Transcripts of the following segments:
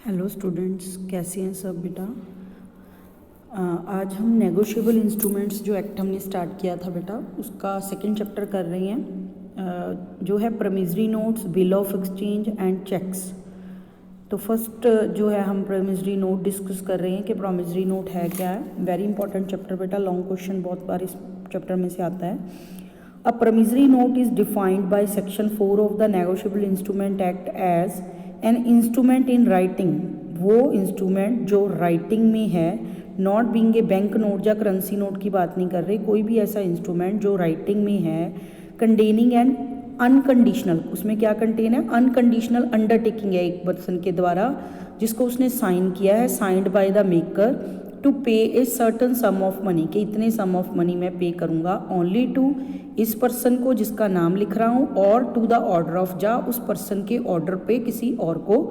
Hello students, कैसे हैं सब बेटा। आज हम नेगोशिएबल इंस्ट्रूमेंट्स जो एक्ट हमने स्टार्ट किया था बेटा, उसका सेकंड चैप्टर कर रहे हैं, जो है promissory notes, bill of exchange and cheques. तो फर्स्ट जो है हम प्रॉमिसरी नोट डिस्कस कर रहे हैं कि प्रॉमिसरी नोट है क्या है। वेरी इंपॉर्टेंट चैप्टर बेटा, लॉन्ग क्वेश्चन बहुत बार इस चैप्टर में से आता है। A promissory note is defined by section 4 of the negotiable instrument act as an instrument in writing, वो इंस्ट्रूमेंट जो राइटिंग में है, not being a bank note या करेंसी नोट की बात नहीं कर रहे, कोई भी ऐसा इंस्ट्रूमेंट जो राइटिंग में है, कंटेनिंग एंड अनकंडीशनल, उसमें क्या कंटेन है, अनकंडीशनल अंडरटेकिंग है एक पर्सन के द्वारा जिसको उसने साइन किया है, signed by the maker to pay a certain sum of money, कि इतने सम ऑफ मनी मैं पे करूँगा ओनली टू इस पर्सन को जिसका नाम लिख रहा हूँ, और टू द ऑर्डर ऑफ, जा उस पर्सन के ऑर्डर पे किसी और को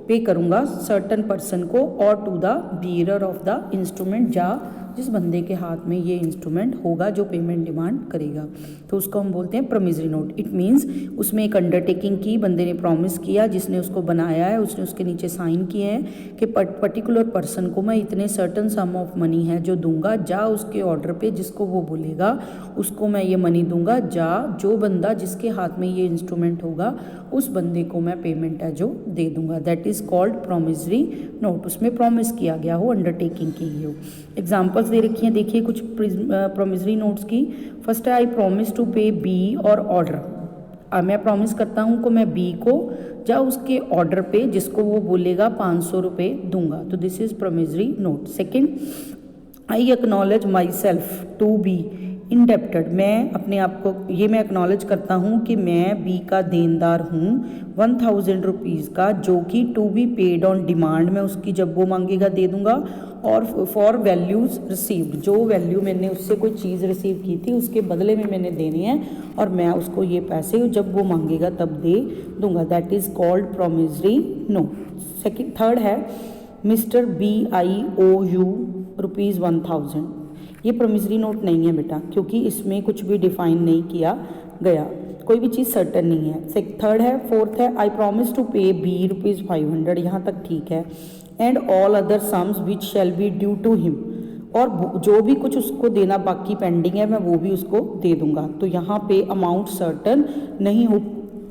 पे करूँगा, सर्टन पर्सन को, और to the bearer of the instrument, जा जिस बंदे के हाथ में ये इंस्ट्रूमेंट होगा जो पेमेंट डिमांड करेगा, तो उसको हम बोलते हैं प्रॉमिसरी नोट। इट मीन्स उसमें एक अंडरटेकिंग की, बंदे ने प्रॉमिस किया, जिसने उसको बनाया है उसने उसके नीचे साइन किए हैं कि पर्टिकुलर पर्सन को मैं इतने सर्टन सम ऑफ मनी है जो दूंगा, जा उसके ऑर्डर पे जिसको वो बोलेगा उसको मैं ये मनी दूंगा, जा जो बंदा जिसके हाथ में ये इंस्ट्रूमेंट होगा उस बंदे को मैं पेमेंट है जो दे दूंगा। That is called promissory note. उसमें प्रॉमिस किया गया हो, अंडरटेकिंग की गई हो। एग्जाम्पल्स दे रखी हैं, देखिए कुछ प्रॉमिसरी नोट्स की। फर्स्ट है I promise to pay B और ऑर्डर, मैं प्रॉमिस करता हूँ कि मैं बी को या उसके ऑर्डर पे जिसको वो बोलेगा 500 रुपये दूंगा, तो this is promissory note. Second, I acknowledge myself to be indebted, मैं अपने आप को ये मैं एक्नॉलेज करता हूँ कि मैं बी का देनदार हूँ 1000 रुपीज़ का, जो कि to be paid on demand, मैं उसकी जब वो मांगेगा दे दूँगा, और फॉर वैल्यूज़ रिसीव्ड, जो वैल्यू मैंने उससे कोई चीज़ रिसीव की थी उसके बदले में मैंने देनी है, और मैं उसको ये पैसे जब वो मांगेगा तब दे दूँगा। That is called promissory note. Second, third है मिस्टर BIOU ₹1000, ये प्रॉमिसरी नोट नहीं है बेटा, क्योंकि इसमें कुछ भी डिफाइन नहीं किया गया, कोई भी चीज़ सर्टन नहीं है। थर्ड है, फोर्थ है I promise to pay B ₹500, यहाँ तक ठीक है, and all other sums which shall be due to him, और जो भी कुछ उसको देना बाकी पेंडिंग है मैं वो भी उसको दे दूंगा। तो यहाँ पे अमाउंट सर्टन नहीं हो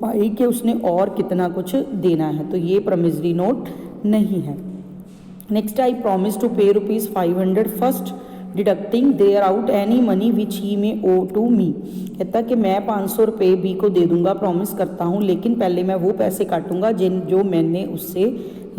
पाई कि उसने और कितना कुछ देना है, तो ये प्रॉमिसरी नोट नहीं है। Next, I promise to pay ₹500 first deducting there out any money which he may owe to me, कहता कि मैं 500 रुपये बी को दे दूंगा, प्रॉमिस करता हूँ, लेकिन पहले मैं वो पैसे काटूंगा जो मैंने उससे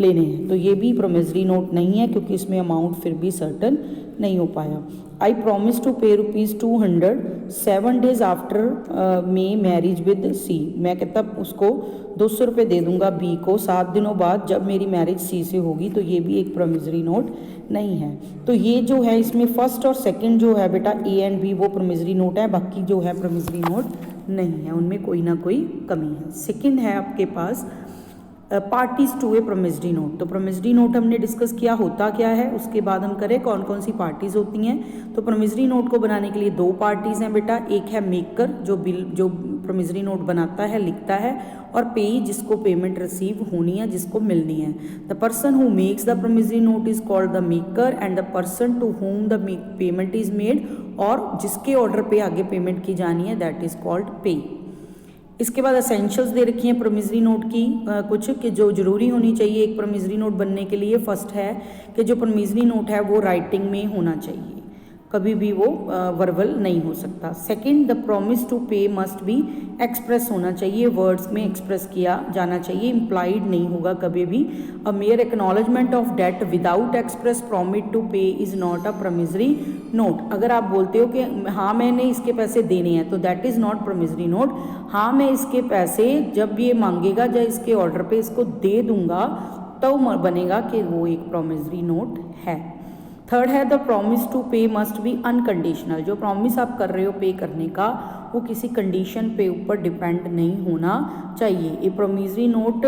लेने हैं, तो ये भी प्रॉमिसरी नोट नहीं है क्योंकि इसमें अमाउंट फिर भी सर्टन नहीं हो पाया। आई प्रॉमिस टू पे ₹200 7 days after my marriage with C, मैं कहता उसको 200 रुपये दे दूंगा बी को 7 दिनों बाद जब मेरी मैरिज सी से होगी, तो ये भी एक प्रॉमिसरी नोट नहीं है। तो ये जो है इसमें फर्स्ट और सेकंड जो है बेटा ए एंड बी वो प्रॉमिसरी नोट है, बाकी जो है प्रॉमिसरी नोट नहीं है, उनमें कोई ना कोई कमी है। सेकंड है आपके पास parties to a promissory note. तो प्रॉमिसरी नोट हमने डिस्कस किया होता क्या है, उसके बाद हम करें कौन कौन सी पार्टीज होती हैं। तो प्रॉमिसरी नोट को बनाने के लिए दो पार्टीज हैं बेटा, एक है मेकर जो प्रॉमिसरी नोट बनाता है, लिखता है, और पेई जिसको पेमेंट रिसीव होनी है, जिसको मिलनी है। The person who makes the promissory note is called the maker, and the person to whom the payment is made, और जिसके ऑर्डर पे आगे पेमेंट की जानी है दैट इज कॉल्ड पेई। इसके बाद एसेंशियल्स दे रखी हैं प्रॉमिसरी नोट की कुछ कि जो ज़रूरी होनी चाहिए एक प्रॉमिसरी नोट बनने के लिए। फर्स्ट है कि जो प्रॉमिसरी नोट है वो राइटिंग में होना चाहिए, कभी भी वो वर्बल नहीं हो सकता। सेकंड, द प्रॉमिस टू पे मस्ट बी एक्सप्रेस होना चाहिए, वर्ड्स में एक्सप्रेस किया जाना चाहिए, इम्प्लाइड नहीं होगा कभी भी। A mere acknowledgement of debt without express promise to pay is not a promissory note. अगर आप बोलते हो कि हाँ मैंने इसके पैसे देने हैं तो that is not promissory note. हाँ मैं इसके पैसे जब ये मांगेगा या इसके ऑर्डर पे इसको दे दूंगा तो बनेगा कि वो एक प्रॉमिसरी नोट है। थर्ड है द प्रॉमिस टू पे मस्ट बी अनकंडीशनल, जो प्रॉमिस आप कर रहे हो पे करने का वो किसी कंडीशन पे ऊपर डिपेंड नहीं होना चाहिए। A promissory note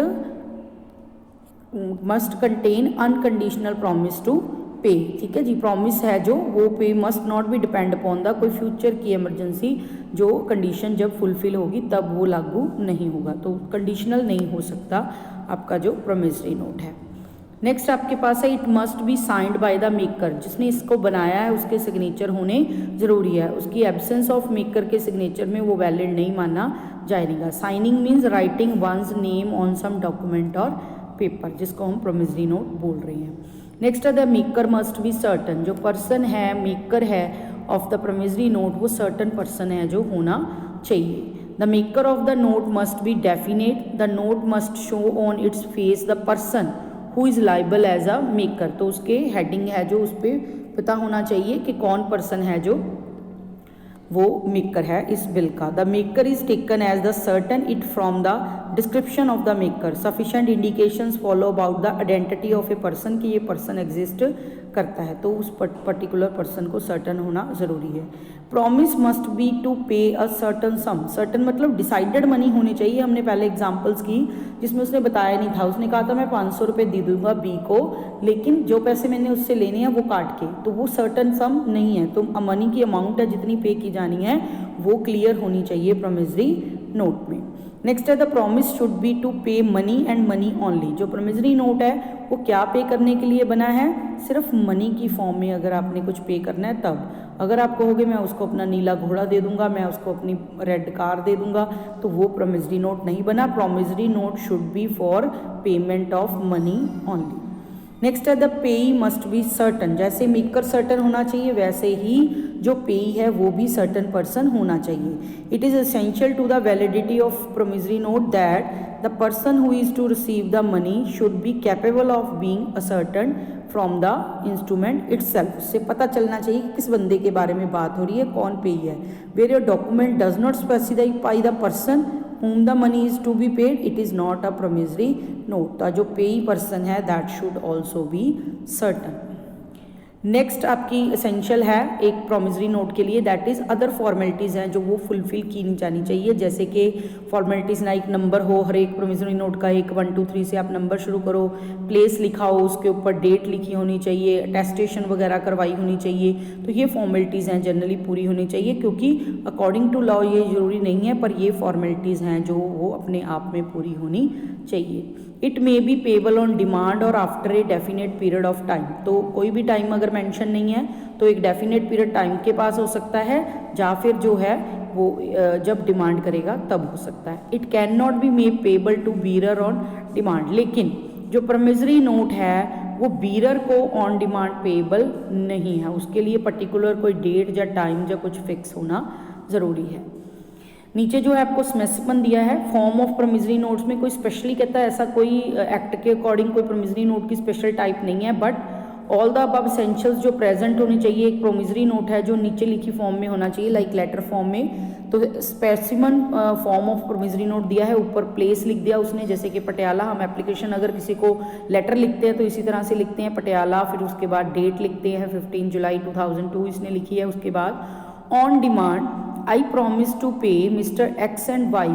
must contain unconditional promise to pay, ठीक है जी। प्रॉमिस है जो वो pay must not be depend upon the, कोई फ्यूचर की इमरजेंसी जो कंडीशन जब फुलफिल होगी तब वो लागू नहीं होगा, तो कंडीशनल नहीं हो सकता आपका जो प्रॉमिसरी नोट है। नेक्स्ट आपके पास है it must be signed by the maker, जिसने इसको बनाया है उसके सिग्नेचर होने ज़रूरी है। उसकी एब्सेंस ऑफ मेकर के सिग्नेचर में वो वैलिड नहीं माना जाएगा। Signing means writing one's name on some document और पेपर, जिसको हम प्रोमिसरी नोट बोल रहे हैं। नेक्स्ट है the maker must be certain, जो पर्सन है मेकर है ऑफ द प्रोमिसरी नोट वो सर्टन पर्सन है जो होना चाहिए। The maker of the note must be definite, the note must show on its face the person who is liable as a maker, तो उसके heading है जो उस पर पता होना चाहिए कि कौन पर्सन है जो वो मेकर है इस बिल का। The maker is taken as the certain it from the description of the maker, sufficient indications follow about the identity of a person कि ये पर्सन एग्जिस्ट करता है, तो उस पर्टिकुलर पर्सन को सर्टन होना ज़रूरी है। प्रॉमिस मस्ट बी टू पे अ सर्टन सम, सर्टन मतलब डिसाइडेड मनी होनी चाहिए। हमने पहले एग्जांपल्स की जिसमें उसने बताया नहीं था, उसने कहा था मैं 500 रुपये दे दूंगा बी को, लेकिन जो पैसे मैंने उससे लेने हैं वो काट के, तो वो सर्टन सम नहीं है। तो मनी की अमाउंट है जितनी पे की जानी है वो क्लियर होनी चाहिए प्रोमिसरी नोट में। नेक्स्ट है the promise should be to pay money and money only, जो प्रोमिसरी नोट है वो क्या पे करने के लिए बना है, सिर्फ मनी की फॉर्म में अगर आपने कुछ पे करना है तब। अगर आप कहोगे मैं उसको अपना नीला घोड़ा दे दूंगा, मैं उसको अपनी रेड कार दे दूंगा, तो वो प्रोमिसरी नोट नहीं बना। Promissory note should be for payment of money only. Next है द पेई मस्ट बी सर्टन, जैसे मेकर सर्टन होना चाहिए वैसे ही जो पेई है वो भी सर्टन पर्सन होना चाहिए। It is essential to the validity of promissory note that the person who is to receive the money should be capable of being ascertain from the instrument itself, उससे पता चलना चाहिए कि किस बंदे के बारे में बात हो रही है, कौन पेई है। Where your document does not specify the person whom the money is to be paid, it is not a promissory note। तो जो पेई पर्सन है that should also be certain। Next आपकी एसेंशियल है एक प्रोमिसरी नोट के लिए, that is other formalities हैं जो वो फुलफिल की जानी चाहिए, जैसे कि फॉर्मेलिटीज़ लाइक नंबर हो हर एक प्रोमिसरी नोट का, 1 1 2 3 से आप नंबर शुरू करो, प्लेस लिखा हो उसके ऊपर डेट लिखी होनी चाहिए, अटेस्टेशन वगैरह करवाई होनी चाहिए। तो ये फॉर्मेलिटीज़ हैं जनरली पूरी होनी चाहिए, क्योंकि अकॉर्डिंग टू लॉ ये ज़रूरी नहीं है पर ये फॉर्मेलिटीज़ हैं जो वो अपने आप में पूरी होनी चाहिए। It may be payable on demand और after a definite period of time, तो कोई भी टाइम अगर मेंशन नहीं है तो एक डेफिनेट पीरियड टाइम के पास हो सकता है, या फिर जो है वो जब डिमांड करेगा तब हो सकता है। It can not be made payable to bearer on demand, लेकिन जो प्रोमिसरी नोट है वो बीरर को ऑन डिमांड पेबल नहीं है, उसके लिए पर्टिकुलर कोई डेट या टाइम या कुछ फिक्स होना ज़रूरी है। नीचे जो है आपको स्पेसिफिकेशन दिया है फॉर्म ऑफ प्रोमिसरी नोट्स में, कोई स्पेशली कहता है ऐसा कोई एक्ट के अकॉर्डिंग कोई प्रोमिसरी नोट की स्पेशल टाइप नहीं है, but all the above essentials जो प्रेजेंट होनी चाहिए एक प्रोमिसरी नोट है जो नीचे लिखी फॉर्म में होना चाहिए, लाइक लेटर फॉर्म में। तो specimen form of promissory note दिया है, ऊपर प्लेस लिख दिया उसने, जैसे कि पटियाला। हम एप्लीकेशन अगर किसी को लेटर लिखते हैं तो इसी तरह से लिखते हैं पटियाला, फिर उसके बाद डेट लिखते हैं 15 जुलाई 2002 इसने लिखी है। उसके बाद on demand I promise to pay Mr. X and Y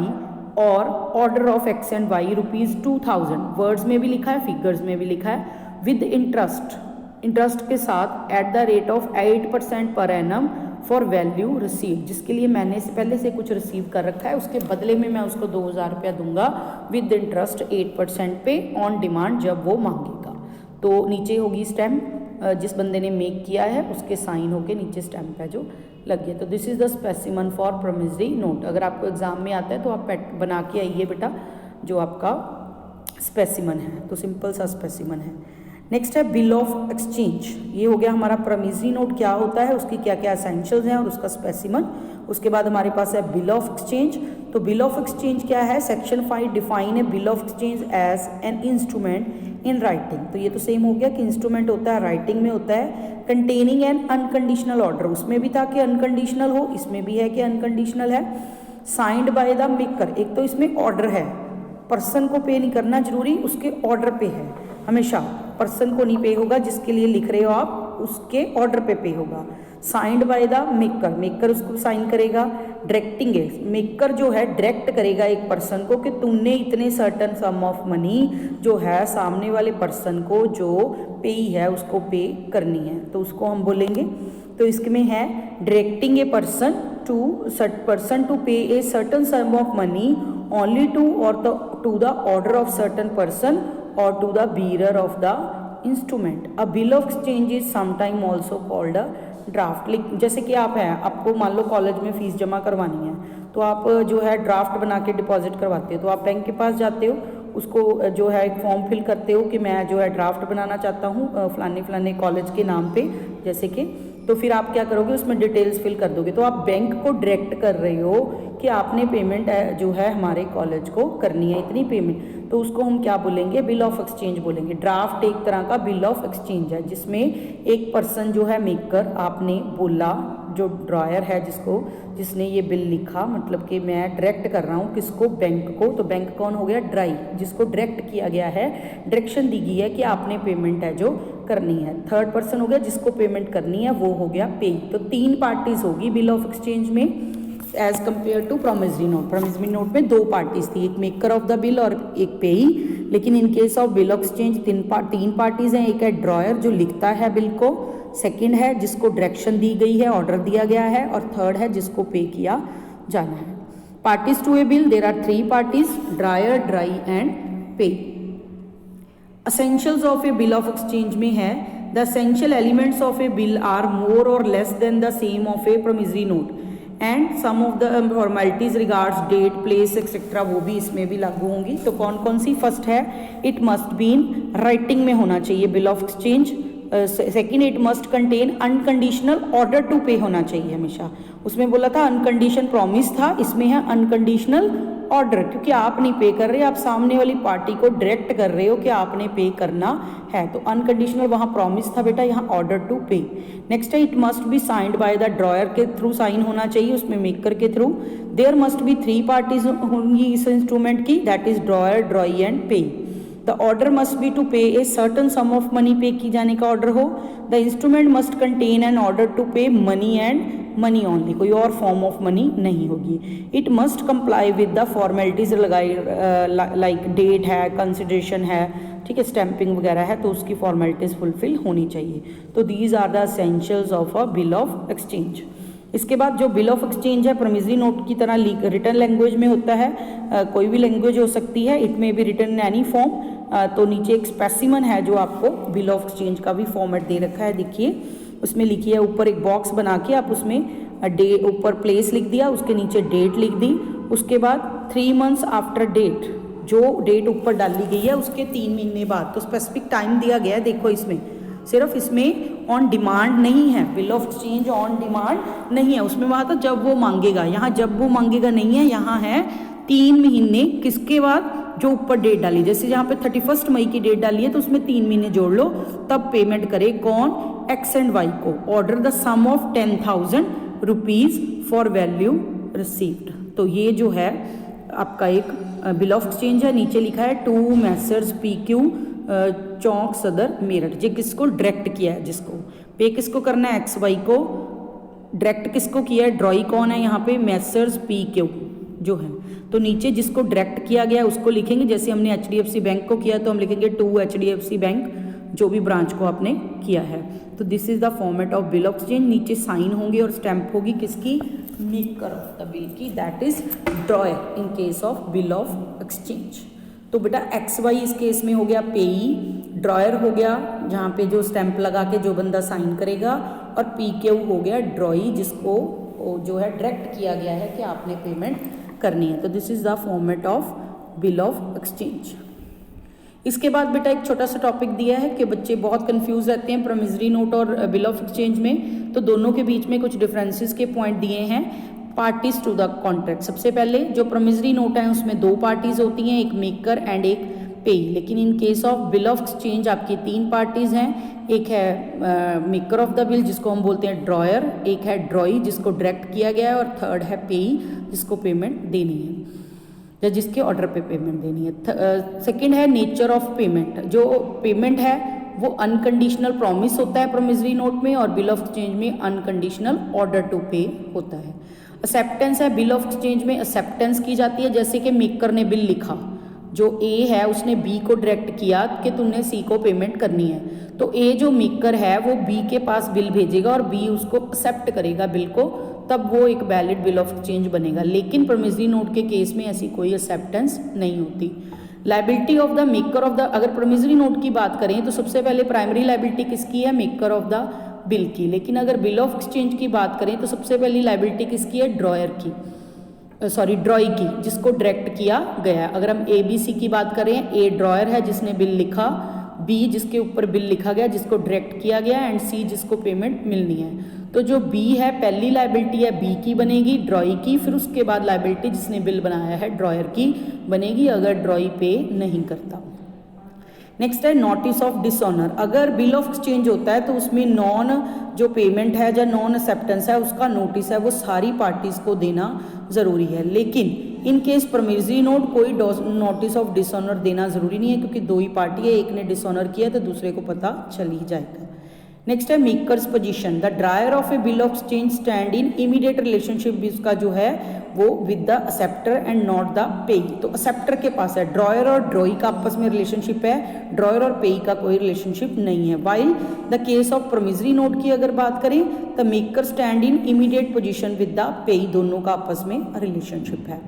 और order of X and Y ₹2000, words में भी लिखा है फिगर्स में भी लिखा है, विद इंटरेस्ट, इंटरेस्ट के साथ at the rate of 8% per annum for value receive, जिसके लिए मैंने से पहले से कुछ रिसीव कर रखा है उसके बदले में मैं उसको 2000 रुपया दूंगा विद इंटरेस्ट 8% पे ऑन डिमांड जब वो मांगेगा। तो नीचे होगी स्टैम्प, जिस बंदे ने मेक किया है उसके साइन होके नीचे स्टैम्प है जो लग गया। तो this is the specimen for promissory note. अगर आपको एग्जाम में आता है तो आप बना के आइए बेटा जो आपका स्पेसिमन है, तो सिंपल सा स्पेसिमन है। नेक्स्ट है बिल ऑफ एक्सचेंज, ये हो गया हमारा प्रोमिसरी नोट क्या होता है, उसकी क्या क्या एसेंशियल्स हैं और उसका स्पेसिमन। उसके बाद हमारे पास है बिल ऑफ एक्सचेंज। तो बिल ऑफ एक्सचेंज क्या है, सेक्शन 5 डिफाइन है bill of exchange as an instrument in writing. तो ये तो सेम हो गया कि इंस्ट्रूमेंट होता है राइटिंग में होता है, कंटेनिंग एन अनकंडीशनल ऑर्डर, उसमें भी था कि अनकंडीशनल हो, इसमें भी है कि अनकंडीशनल है। साइंड बाय द मेकर, एक तो इसमें ऑर्डर है, पर्सन को पे नहीं करना जरूरी, उसके ऑर्डर पे है, हमेशा पर्सन को नहीं पे होगा, जिसके लिए लिख रहे हो आप उसके ऑर्डर पे होगा। Signed by the maker, maker उसको साइन करेगा। डायरेक्टिंग है, मेकर जो है डायरेक्ट करेगा एक पर्सन को कि तुमने इतने सर्टन सम ऑफ मनी जो है सामने वाले पर्सन को जो पे है उसको पे करनी है, तो उसको हम बोलेंगे। तो इसमें है directing A person to pay a certain sum of money only to or to the order of certain person or to the bearer of the instrument. A bill of exchange is sometime also called a draft. जैसे कि आप हैं, आपको मान लो college में fees जमा करवानी है, तो आप जो है ड्राफ्ट बना के डिपॉजिट करवाते हो. तो आप बैंक के पास जाते हो, उसको जो है एक फॉर्म फिल करते हो कि मैं जो है ड्राफ्ट बनाना चाहता हूँ फलाने फलाने कॉलेज के नाम पे जैसे कि. तो फिर आप क्या करोगे, उसमें डिटेल्स फिल कर दोगे. तो आप बैंक को डायरेक्ट कर रहे हो कि आपने पेमेंट जो है हमारे कॉलेज को करनी है, इतनी पेमेंट. तो उसको हम क्या बोलेंगे, बिल ऑफ एक्सचेंज बोलेंगे. ड्राफ्ट एक तरह का बिल ऑफ एक्सचेंज है, जिसमें एक पर्सन जो है मेकर, आपने बोला जो ड्रॉयर है जिसने ये बिल लिखा, मतलब कि मैं डायरेक्ट कर रहा हूँ किसको, बैंक को. तो बैंक कौन हो गया, ड्राई, जिसको डायरेक्ट किया गया है, डायरेक्शन दी गई है कि आपने पेमेंट है जो करनी है. थर्ड पर्सन हो गया जिसको पेमेंट करनी है, वो हो गया पे. तो 3 पार्टीज होगी बिल ऑफ एक्सचेंज में as compare to promissory note. Promissory note में 2 पार्टीज थी, एक मेकर ऑफ द बिल और एक पेई. लेकिन in case of bill of exchange 3 parties हैं. एक है ड्रॉयर जो लिखता है बिल को, सेकंड है जिसको डायरेक्शन दी गई है, ऑर्डर दिया गया है, और थर्ड है जिसको पे किया जाना है. Parties to a bill, there are 3 parties, drawer, drawee and payee. Essentials of a bill of exchange में है, the essential elements of a bill are more or less than the same of a promissory note and some of the formalities regards date, place etcetera, वो भी इसमें भी लागू होंगी. तो कौन कौन सी, फर्स्ट है it must be in writing में होना चाहिए bill of exchange. Second, it must contain unconditional order to pay होना चाहिए हमेशा. उसमें बोला था अनकंडीशन प्रॉमिस था, इसमें है अनकंडीशनल ऑर्डर, क्योंकि आप नहीं पे कर रहे, आप सामने वाली पार्टी को डायरेक्ट कर रहे हो कि आपने पे करना है. तो अनकंडीशनल वहाँ प्रॉमिस था बेटा, यहाँ ऑर्डर टू पे. नेक्स्ट है it must be signed by the drawer के थ्रू साइन होना चाहिए, उसमें मेकर के through. There must be 3 parties होंगी इस इंस्ट्रूमेंट की, that is drawer, drawee and payee. The order must be to pay a certain sum of money, pay की जाने का ऑर्डर हो. The instrument must contain an order to pay money and money only, कोई और form of money नहीं होगी. It must comply with the formalities लगाई, like date है, कंसिडरेशन है, ठीक है, स्टैंपिंग वगैरह है, तो उसकी फॉर्मेलिटीज फुलफिल होनी चाहिए. तो these are the essentials of a bill of exchange. इसके बाद जो बिल ऑफ एक्सचेंज है प्रोमिसरी नोट की तरह रिटन लैंग्वेज में होता है. कोई भी लैंग्वेज हो सकती है, इट में भी रिटन इन एनी फॉर्म. तो नीचे एक स्पेसिमन है जो आपको बिल ऑफ एक्सचेंज का भी फॉर्मेट दे रखा है, देखिए उसमें लिखी है, ऊपर एक बॉक्स बना के आप उसमें डेट, ऊपर प्लेस लिख दिया, उसके नीचे डेट लिख दी. उसके बाद 3 months आफ्टर डेट, जो डेट ऊपर डाली गई है उसके 3 महीने बाद. तो स्पेसिफिक टाइम दिया गया है, देखो इसमें सिर्फ इसमें ऑन डिमांड नहीं है, bill of exchange on demand नहीं है. उसमें वहाँ था जब वो मांगेगा, यहाँ जब वो मांगेगा नहीं है, यहाँ है 3 महीने किसके बाद, जो ऊपर डेट डाली. जैसे यहाँ पे 31 मई की डेट डाली है तो उसमें 3 महीने जोड़ लो, तब पेमेंट करे कौन, एक्स एंड वाई को. Order the sum of 10,000 rupees for value received. तो ये जो है आपका एक बिल ऑफ एक्सचेंज है. नीचे लिखा है टू मैसर्स PQ चौक सदर मेरठ. ये किसको डायरेक्ट किया है, जिसको पे किसको करना है, XY को. डायरेक्ट किसको किया है, ड्रॉई कौन है यहाँ पे, मैसर्स PQ जो है. तो नीचे जिसको डायरेक्ट किया गया उसको लिखेंगे. जैसे हमने HDFC बैंक को किया तो हम लिखेंगे टू HDFC बैंक, जो भी ब्रांच को आपने किया है. तो this is the format of bill of exchange. नीचे साइन होंगे और स्टैंप होगी किसकी, मेकर ऑफ द बिल की, that is dryer in case of bill of exchange. तो बेटा XY इस केस में हो गया पेई, ड्रॉयर हो गया जहाँ पे जो स्टैंप लगा के जो बंदा साइन करेगा, और PQ हो गया ड्रॉई, जिसको जो है डायरेक्ट किया गया है कि आपने पेमेंट करनी है. तो this is the format of bill of exchange. इसके बाद बेटा एक छोटा सा टॉपिक दिया है कि बच्चे बहुत कंफ्यूज रहते हैं प्रोमिसरी नोट और बिल ऑफ एक्सचेंज में. तो दोनों के बीच में कुछ डिफरेंसेस के पॉइंट दिए हैं. Parties to the contract. सबसे पहले जो प्रोमिसरी नोट है उसमें 2 पार्टीज होती हैं, एक मेकर एंड एक पे. लेकिन in case of bill of exchange आपकी 3 पार्टीज हैं. एक है मेकर ऑफ द बिल जिसको हम बोलते हैं ड्रॉयर, एक है ड्रॉई जिसको डायरेक्ट किया गया है, और थर्ड है पेई जिसको पेमेंट देनी है या जिसके ऑर्डर पे पेमेंट देनी है. सेकंड है नेचर ऑफ पेमेंट. जो पेमेंट है वो अनकंडीशनल प्रॉमिस होता है प्रोमिसरी नोट में, और बिल ऑफ एक्सचेंज में अनकंडीशनल ऑर्डर टू पे होता है. एक्सेप्टेंस है, बिल ऑफ एक्सचेंज में एक्सेप्टेंस की जाती है. जैसे कि मेकर ने बिल लिखा, जो A है उसने B को डायरेक्ट किया कि तुमने C को पेमेंट करनी है, तो A जो मेकर है वो B के पास बिल भेजेगा और B उसको एक्सेप्ट करेगा बिल को, तब वो एक वैलिड बिल ऑफ एक्सचेंज बनेगा. लेकिन प्रोमिसरी नोट के केस में ऐसी कोई एक्सेप्टेंस नहीं होती. Liability of the maker of the, अगर प्रोमिसरी नोट की बात करें तो सबसे पहले प्राइमरी लाइबिलिटी किसकी है, मेकर ऑफ द बिल की। लेकिन अगर बिल ऑफ एक्सचेंज की बात करें तो सबसे पहली लाइबिलिटी किसकी है, ड्रॉयर की, सॉरी ड्रॉई की, जिसको डायरेक्ट किया गया है। अगर हम ए बी सी की बात करें, ए ड्रॉयर है जिसने बिल लिखा, बी जिसके ऊपर बिल लिखा गया जिसको डायरेक्ट किया गया, एंड सी जिसको पेमेंट मिलनी है। तो जो बी है पहली लाइबिलिटी है बी की बनेगी, ड्रॉई की, फिर उसके बाद लाइबिलिटी जिसने बिल बनाया है ड्रॉयर की बनेगी अगर ड्रॉई पे नहीं करता। नेक्स्ट है नोटिस ऑफ डिसऑनर। अगर बिल ऑफ एक्सचेंज होता है तो उसमें नॉन जो पेमेंट है या नॉन एक्सेप्टेंस है उसका नोटिस है वो सारी पार्टीज को देना ज़रूरी है। लेकिन इन केस प्रोमिसरी नोट कोई नोटिस ऑफ डिसऑनर देना ज़रूरी नहीं है, क्योंकि दो ही पार्टी है, एक ने डिसऑनर किया तो दूसरे को पता चल ही जाएगा। नेक्स्ट है makers position. The dryer of a bill of exchange stand in immediate relationship भी उसका जो है वो with the acceptor and not the पेई। तो एक्सेप्टर के पास है, ड्रॉयर और ड्रॉई का आपस में रिलेशनशिप है, ड्रॉयर और पेई का कोई रिलेशनशिप नहीं है। While the case of promissory note की अगर बात करें तो maker stand in immediate position with the पेई, दोनों का आपस में रिलेशनशिप है।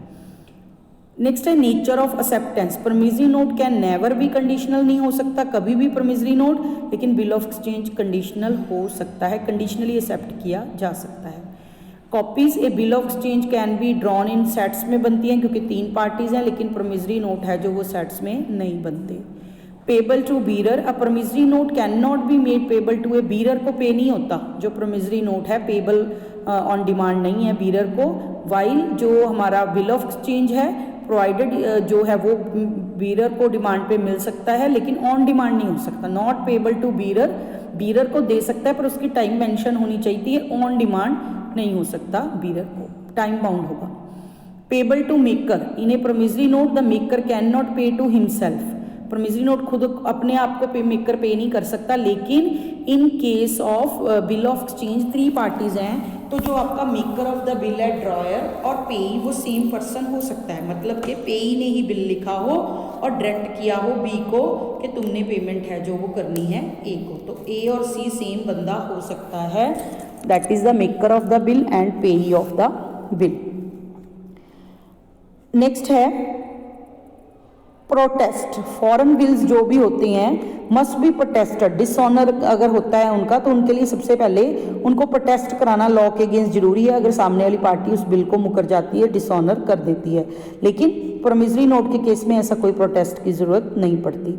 नेक्स्ट है nature of acceptance. Promissory note can never भी कंडीशनल, नहीं हो सकता कभी भी प्रोमिसरी नोट, लेकिन बिल ऑफ एक्सचेंज कंडीशनल हो सकता है, कंडीशनली एक्सेप्ट किया जा सकता है। Copies A bill of exchange can be drawn in sets में बनती हैं क्योंकि तीन पार्टीज हैं, लेकिन प्रोमिसरी नोट है जो वो सेट्स में नहीं बनते। Payable to bearer, a promissory note can not be made payable to a, bearer को पे नहीं होता, जो प्रोमिसरी नोट है पेबल ऑन डिमांड नहीं है बीरर को। वाइल जो हमारा बिल ऑफ एक्सचेंज है प्रोवाइडेड जो है वो बीरर को डिमांड पे मिल सकता है, लेकिन ऑन डिमांड नहीं हो सकता। Not payable to bearer, bearer को दे सकता है पर उसकी टाइम मेंशन होनी चाहिए, ऑन डिमांड नहीं हो सकता, बीरर को टाइम बाउंड होगा। Payable to maker, in a promissory note the maker can not pay to himself, promissory note खुद अपने आप को मेकर पे नहीं कर सकता। लेकिन in case of bill of exchange three parties हैं तो जो आपका मेकर ऑफ द बिल है ड्रॉयर और पेई वो सेम पर्सन हो सकता है, मतलब कि पेई ने ही बिल लिखा हो और डायरेक्ट किया हो बी को कि तुमने पेमेंट है जो वो करनी है ए को, तो ए और सी सेम बंदा हो सकता है, that is the maker of the bill and पेई ऑफ द बिल। नेक्स्ट है प्रोटेस्ट। फॉरेन बिल्स जो भी होते हैं मस्ट बी प्रोटेस्टेड, डिसऑनर अगर होता है उनका तो उनके लिए सबसे पहले उनको प्रोटेस्ट कराना लॉ के अगेंस्ट जरूरी है। अगर सामने वाली पार्टी उस बिल को मुकर जाती है, डिसऑनर कर देती है, लेकिन प्रोमिसरी नोट के केस में ऐसा कोई प्रोटेस्ट की जरूरत नहीं पड़ती।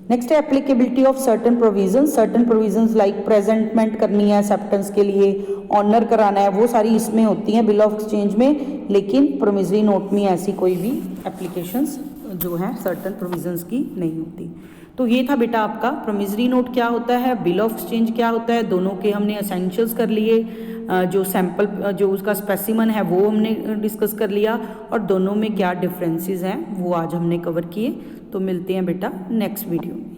नेक्स्ट है applicability of certain provisions like presentment करनी है एक्सेप्टेंस के लिए, ऑनर कराना है, वो सारी इसमें होती हैं बिल ऑफ एक्सचेंज में, लेकिन प्रोमिसरी नोट में ऐसी कोई भी एप्लीकेशंस जो हैं सर्टन प्रोविजंस की नहीं होती। तो ये था बेटा आपका प्रोमिसरी नोट क्या होता है, बिल ऑफ एक्सचेंज क्या होता है, दोनों के हमने एसेंशियल्स कर लिए, जो सैम्पल जो उसका स्पेसिमन है वो हमने डिस्कस कर लिया, और दोनों में क्या डिफरेंसेस हैं वो आज हमने कवर किए। तो मिलते हैं बेटा नेक्स्ट वीडियो में।